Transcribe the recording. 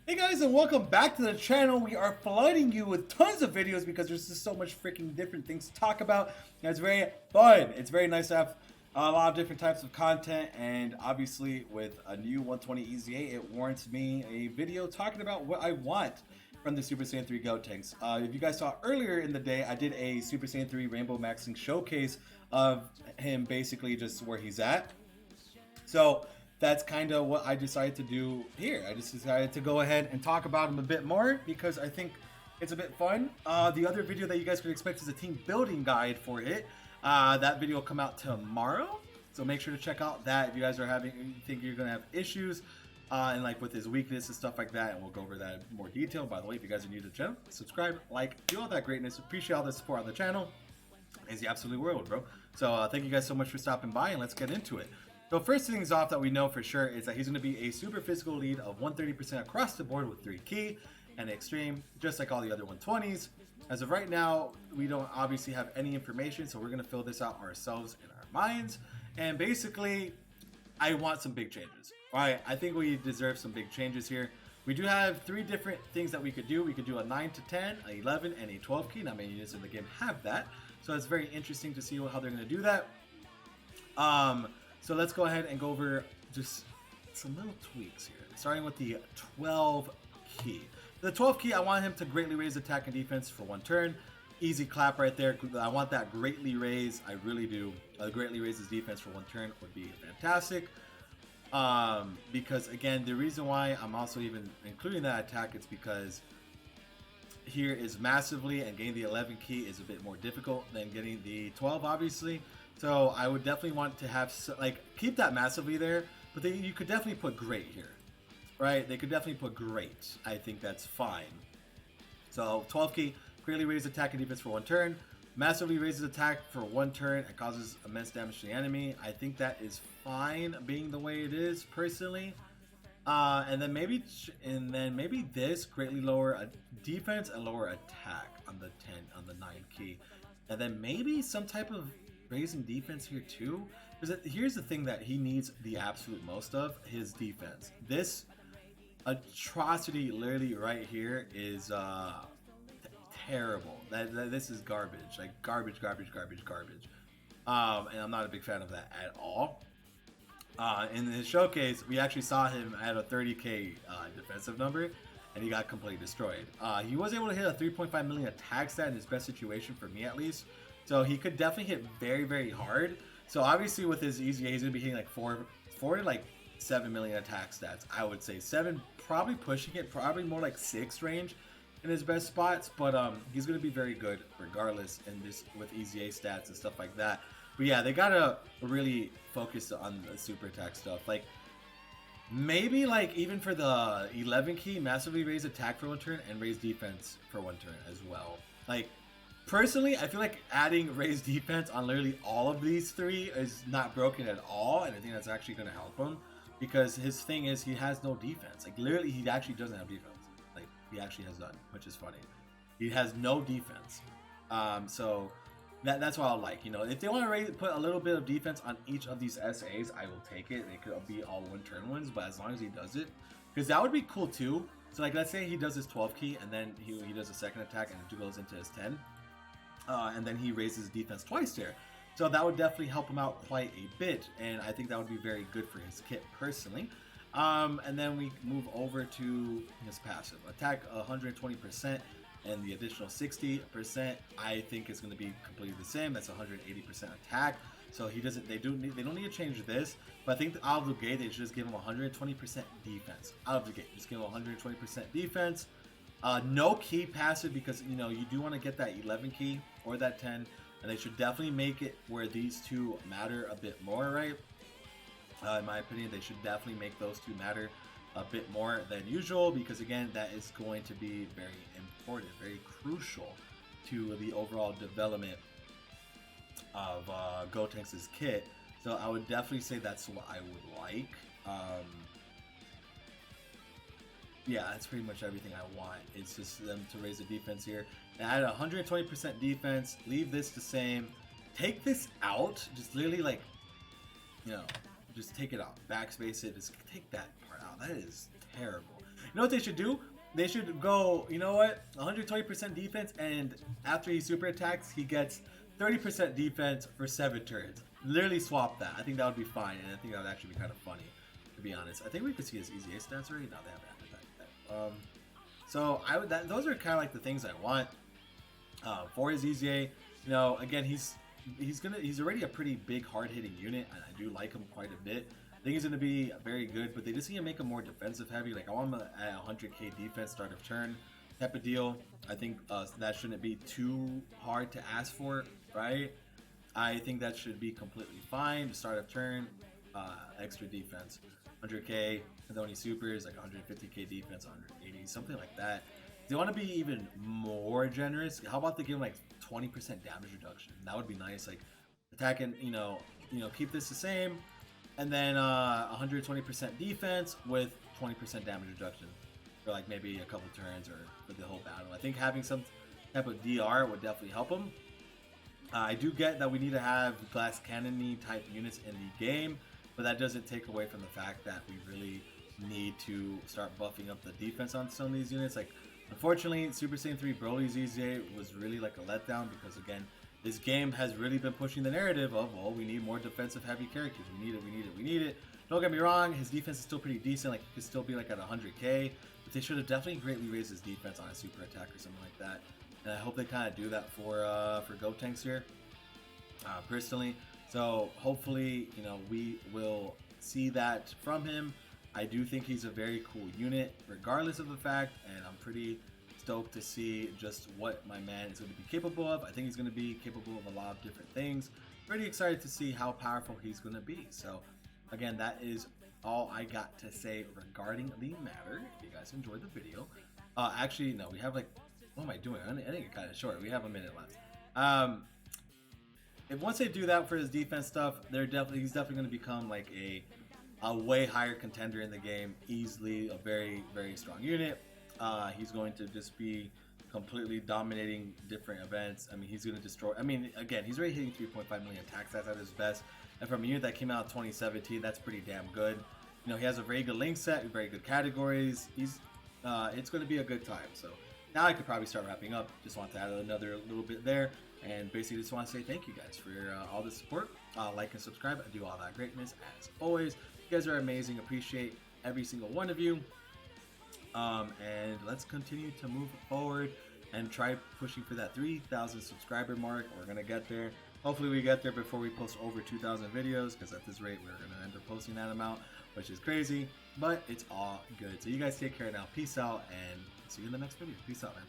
Hey guys, and welcome back to the channel. We are flooding you with tons of videos because there's just so much freaking different things to talk about. And it's very fun. It's very nice to have a lot of different types of content, and obviously with a new 120 Eza, it warrants me a video talking about what I want from the Super Saiyan 3 Gotenks. If you guys saw earlier in the day, I did a Super Saiyan 3 Rainbow Maxing showcase of him basically just where he's at. So that's kind of what I decided to do here. I just decided to go ahead and talk about him a bit more because I think it's a bit fun. The other video that you guys could expect is a team building guide for it. That video will come out tomorrow, so make sure to check out that if you guys are you think you're gonna have issues and like with his weakness and stuff like that, and we'll go over that in more detail. By the way, if you guys are new to the channel, subscribe, like, do all that greatness. Appreciate all the support on the channel. It's the absolute world, bro. So thank you guys so much for stopping by, and let's get into it. So first things off that we know for sure is that he's going to be a super physical lead of 130% across the board with 3 key and extreme, just like all the other 120s. As of right now, we don't obviously have any information, so we're going to fill this out ourselves in our minds. And basically, I want some big changes. All right, I think we deserve some big changes here. We do have 3 different things that we could do. We could do a 9 to 10, a 11, and a 12 key. Not many units in the game have that, so it's very interesting to see how they're going to do that. So let's go ahead and go over just some little tweaks here. Starting with the 12 key. The 12 key, I want him to greatly raise attack and defense for 1 turn. Easy clap right there. I want that greatly raise. I really do. Greatly raise his defense for 1 turn would be fantastic. Because again, the reason why I'm also even including that attack is because here is massively, and getting the 11 key is a bit more difficult than getting the 12, obviously. So I would definitely want to have, like, keep that massively there, but then you could definitely put great here, right? They could definitely put great. I think that's fine. So 12 key, greatly raises attack and defense for 1 turn, massively raises attack for 1 turn and causes immense damage to the enemy. I think that is fine being the way it is personally. And then maybe this greatly lower a defense and lower attack on the 10 on the 9 key, and then maybe some type of raising defense here too. Because here's the thing that he needs the absolute most of, his defense. This atrocity literally right here is terrible. This is garbage, like garbage. And I'm not a big fan of that at all. In his showcase, we actually saw him at a 30k defensive number, and he got completely destroyed. He was able to hit a 3.5 million attack stat in his best situation, for me at least. So he could definitely hit very, very hard. So obviously with his Eza, he's going to be hitting like 4 to like 7 million attack stats. I would say 7, probably pushing it, probably more like 6 range in his best spots. But he's going to be very good regardless in this with Eza stats and stuff like that. But yeah, they got to really focus on the super attack stuff. Like maybe like even for the 11 key, massively raise attack for 1 turn and raise defense for 1 turn as well. Like, personally, I feel like adding raised defense on literally all of these 3 is not broken at all, and I think that's actually going to help him, because his thing is he has no defense. Like literally, he actually doesn't have defense. Like he actually has none, which is funny. He has no defense. So that's what I like. You know, if they want to put a little bit of defense on each of these SAs, I will take it. They could be all 1 turn ones, but as long as he does it, because that would be cool too. So like, let's say he does his 12 key and then he does a second attack and it goes into his 10. And then he raises defense twice there. So that would definitely help him out quite a bit, and I think that would be very good for his kit personally. And then we move over to his passive. Attack 120% and the additional 60%, I think is going to be completely the same. That's 180% attack. So they don't need to change this, but I think out of the gate they should just give him 120% defense. Out of the gate, just give him 120% defense. No key passive, because you know you do want to get that 11 key or that 10, and they should definitely make it where these 2 matter a bit more, right? In my opinion, they should definitely make those 2 matter a bit more than usual, because again, that is going to be very important, very crucial to the overall development of Gotenks' kit. So I would definitely say that's what I would like. Yeah, that's pretty much everything I want. It's just them to raise the defense here. And add 120% defense, leave this the same. Take this out, just literally like, you know, just take it out. Backspace it, just take that part out. That is terrible. You know what they should do? They should go, you know what, 120% defense, and after he super attacks, he gets 30% defense for 7 turns. Literally swap that. I think that would be fine, and I think that would actually be kind of funny, to be honest. I think we could see his EZA stats already. No, they have that. So those are kind of like the things I want for his EZA. You know, again, he's already a pretty big hard hitting unit, and I do like him quite a bit. I think he's going to be very good, but they just need to make him more defensive heavy. Like, I want him at 100k defense start of turn type of deal. I think that shouldn't be too hard to ask for, right? I think that should be completely fine. To start of turn, extra defense, 100k, and then when he supers, like 150k defense, 180, something like that. They want to be even more generous. How about they give him like 20% damage reduction? That would be nice. Like, attacking, you know, keep this the same. And then 120% defense with 20% damage reduction for like maybe a couple turns or for the whole battle. I think having some type of DR would definitely help him. I do get that we need to have glass cannon-y type units in the game, but that doesn't take away from the fact that we really need to start buffing up the defense on some of these units. Like, unfortunately, Super Saiyan 3 Broly's EZA was really like a letdown because, again, this game has really been pushing the narrative of, well, we need more defensive heavy characters. We need it. Don't get me wrong, his defense is still pretty decent. Like, he could still be like at 100k, but they should have definitely greatly raised his defense on a super attack or something like that. And I hope they kind of do that for Gotenks here, personally. So hopefully, you know, we will see that from him. I do think he's a very cool unit, regardless of the fact, and I'm pretty stoked to see just what my man is going to be capable of. I think he's going to be capable of a lot of different things. Pretty excited to see how powerful he's going to be. So again, that is all I got to say regarding the matter. If you guys enjoyed the video, actually no, we have like, what am I doing? I think it's kind of short. We have a minute left. If once they do that for his defense stuff, he's definitely going to become like a way higher contender in the game, easily a very, very strong unit. He's going to just be completely dominating different events. I mean, he's going to destroy. I mean, again, he's already hitting 3.5 million attacks. That's at his best. And from a unit that came out in 2017, that's pretty damn good. You know, he has a very good link set, very good categories. It's going to be a good time. So now I could probably start wrapping up. Just want to add another little bit there. And basically just want to say thank you guys for all the support. Like and subscribe. I do all that greatness as always. You guys are amazing. Appreciate every single one of you. And let's continue to move forward and try pushing for that 3,000 subscriber mark. We're gonna get there. Hopefully we get there before we post over 2,000 videos, because at this rate we're gonna end up posting that amount, which is crazy, but it's all good. So you guys take care now. Peace out, and see you in the next video. Peace out, man.